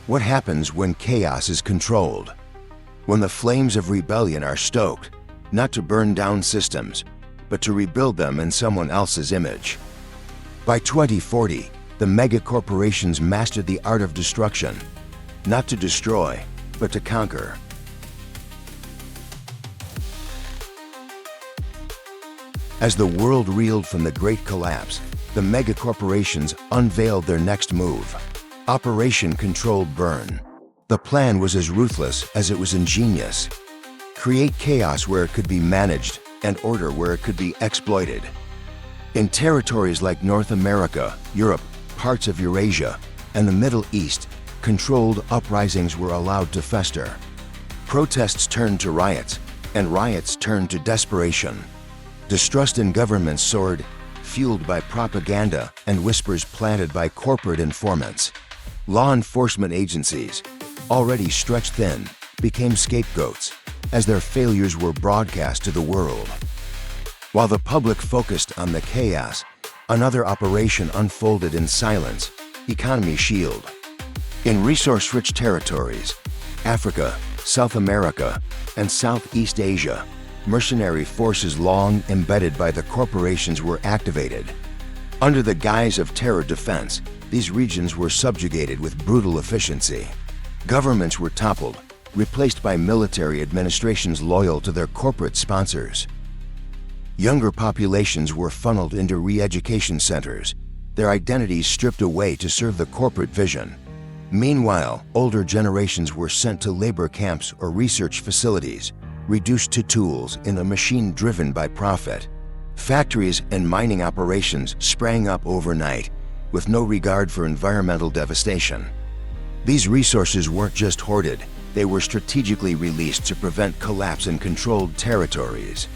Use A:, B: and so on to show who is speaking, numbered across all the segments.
A: What happens when chaos is controlled? When the flames of rebellion are stoked, not to burn down systems, but to rebuild them in someone else's image. By 2040, the megacorporations mastered the art of destruction, not to destroy, but to conquer. As the world reeled from the Great Collapse, the megacorporations unveiled their next move: Operation Controlled Burn. The plan was as ruthless as it was ingenious. Create chaos where it could be managed and order where it could be exploited. In territories like North America, Europe, parts of Eurasia, and the Middle East, controlled uprisings were allowed to fester. Protests turned to riots, and riots turned to desperation. Distrust in governments soared, fueled by propaganda and whispers planted by corporate informants. Law enforcement agencies, already stretched thin, became scapegoats as their failures were broadcast to the world. While the public focused on the chaos, another operation unfolded in silence: Economy Shield. In resource-rich territories, Africa, South America, and Southeast Asia, mercenary forces long embedded by the corporations were activated. Under the guise of terror defense, these regions were subjugated with brutal efficiency. Governments were toppled, replaced by military administrations loyal to their corporate sponsors. Younger populations were funneled into re-education centers, their identities stripped away to serve the corporate vision. Meanwhile, older generations were sent to labor camps or research facilities, reduced to tools in a machine driven by profit. Factories and mining operations sprang up overnight, with no regard for environmental devastation. These resources weren't just hoarded, they were strategically released to prevent collapse in controlled territories.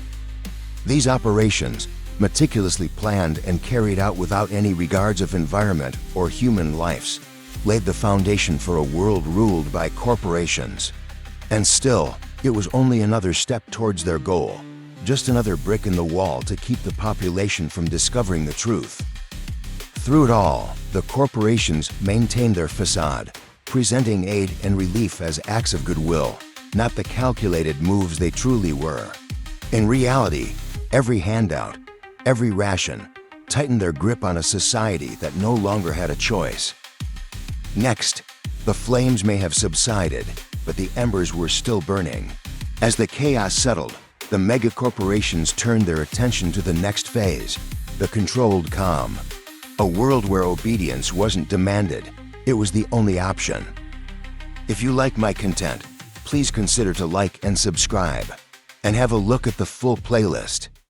A: These operations, meticulously planned and carried out without any regards of environment or human lives, laid the foundation for a world ruled by corporations. And still, it was only another step towards their goal, just another brick in the wall to keep the population from discovering the truth. Through it all, the corporations maintained their facade, presenting aid and relief as acts of goodwill, not the calculated moves they truly were. In reality, every handout, every ration, tightened their grip on a society that no longer had a choice. Next, the flames may have subsided, but the embers were still burning. As the chaos settled, the megacorporations turned their attention to the next phase: the controlled calm. A world where obedience wasn't demanded, it was the only option. If you like my content, please consider to like and subscribe, and have a look at the full playlist.